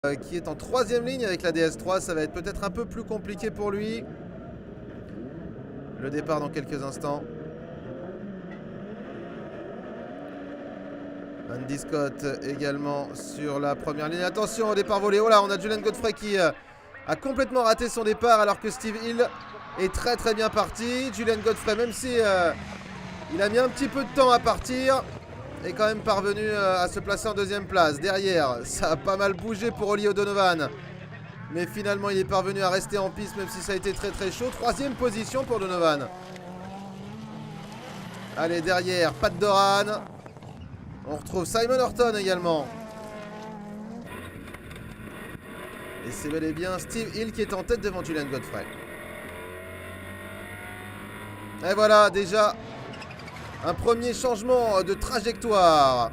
qui est en troisième ligne avec la DS3. Ça va être peut-être un peu plus compliqué pour lui. Le départ dans quelques instants. Andy Scott également sur la première ligne. Attention au départ volé. Oh là, on a Julian Godfrey qui a complètement raté son départ alors que Steve Hill est très très bien parti. Julian Godfrey, même si il a mis un petit peu de temps à partir, est quand même parvenu à se placer en deuxième place. Derrière, ça a pas mal bougé pour Ollie O'Donovan. Mais finalement, il est parvenu à rester en piste même si ça a été très très chaud. Troisième position pour Donovan. Allez, derrière, Pat Doran. On retrouve Simon Horton également. Et c'est bel et bien Steve Hill qui est en tête devant Julian Godfrey. Et voilà, déjà un premier changement de trajectoire.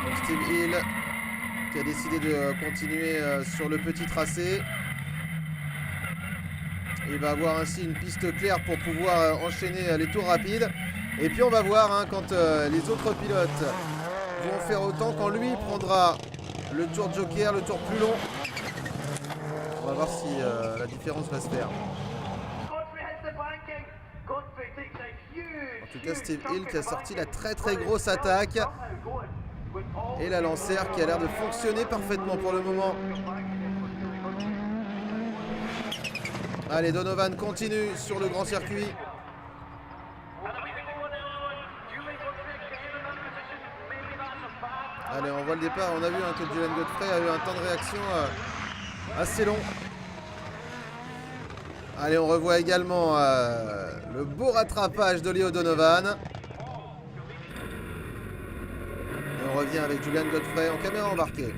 Donc Steve Hill qui a décidé de continuer sur le petit tracé. Il va avoir ainsi une piste claire pour pouvoir enchaîner les tours rapides. Et puis on va voir hein, quand les autres pilotes vont faire autant, quand lui prendra le tour joker, le tour plus long. On va voir si la différence va se faire. En tout cas, Steve Hill qui a sorti la très très grosse attaque. Et la lancère qui a l'air de fonctionner parfaitement pour le moment. Allez, Donovan continue sur le grand circuit. Allez, on voit le départ. On a vu hein, que Julian Godfrey a eu un temps de réaction assez long. Allez, on revoit également le beau rattrapage d'Ollie O'Donovan. Et on revient avec Julian Godfrey en caméra embarquée.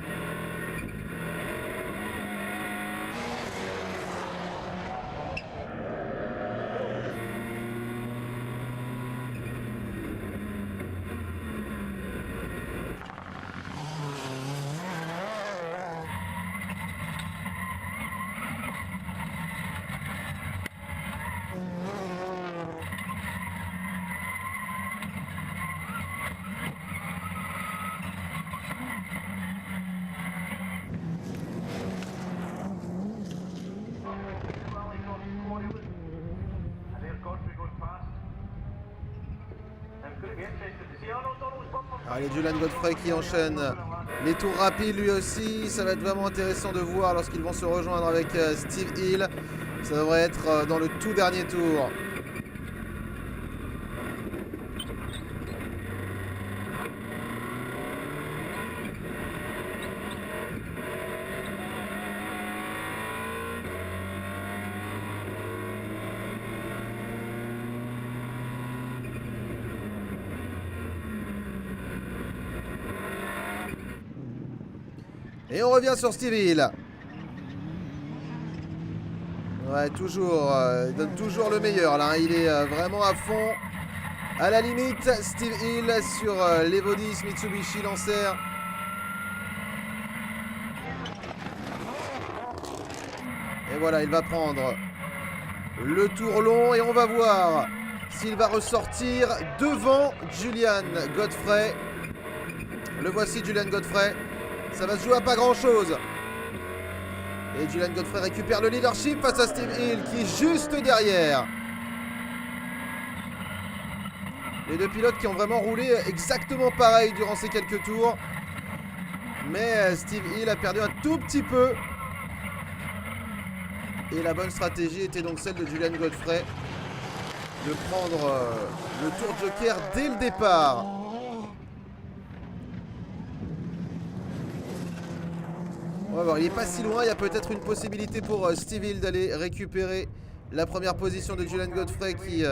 Allez, Julian Godfrey qui enchaîne les tours rapides lui aussi. Ça va être vraiment intéressant de voir lorsqu'ils vont se rejoindre avec Steve Hill. Ça devrait être dans le tout dernier tour. Et on revient sur Steve Hill. Ouais, toujours, il donne toujours le meilleur là. Il est vraiment à fond. À la limite, Steve Hill sur l'Evo 10 Mitsubishi Lancer. Et voilà, il va prendre le tour long et on va voir s'il va ressortir devant Julian Godfrey. Le voici, Julian Godfrey. Ça va se jouer à pas grand chose. Et Julian Godfrey récupère le leadership face à Steve Hill qui est juste derrière. Les deux pilotes qui ont vraiment roulé exactement pareil durant ces quelques tours. Mais Steve Hill a perdu un tout petit peu. Et la bonne stratégie était donc celle de Julian Godfrey de prendre le tour joker dès le départ. On va voir, il n'est pas si loin, il y a peut-être une possibilité pour Steve Hill d'aller récupérer la première position de Julian Godfrey qui,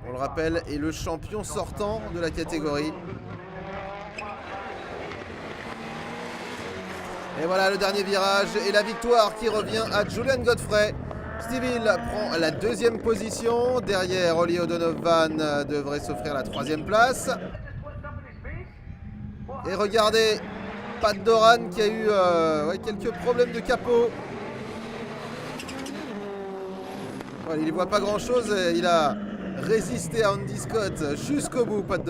on le rappelle, est le champion sortant de la catégorie. Et voilà le dernier virage et la victoire qui revient à Julian Godfrey. Steve Hill prend la deuxième position. Derrière, Ollie O'Donovan devrait s'offrir la troisième place. Et regardez, Pat Doran qui a eu quelques problèmes de capot. Voilà, il ne voit pas grand chose. Il a résisté à Andy Scott jusqu'au bout. Pas de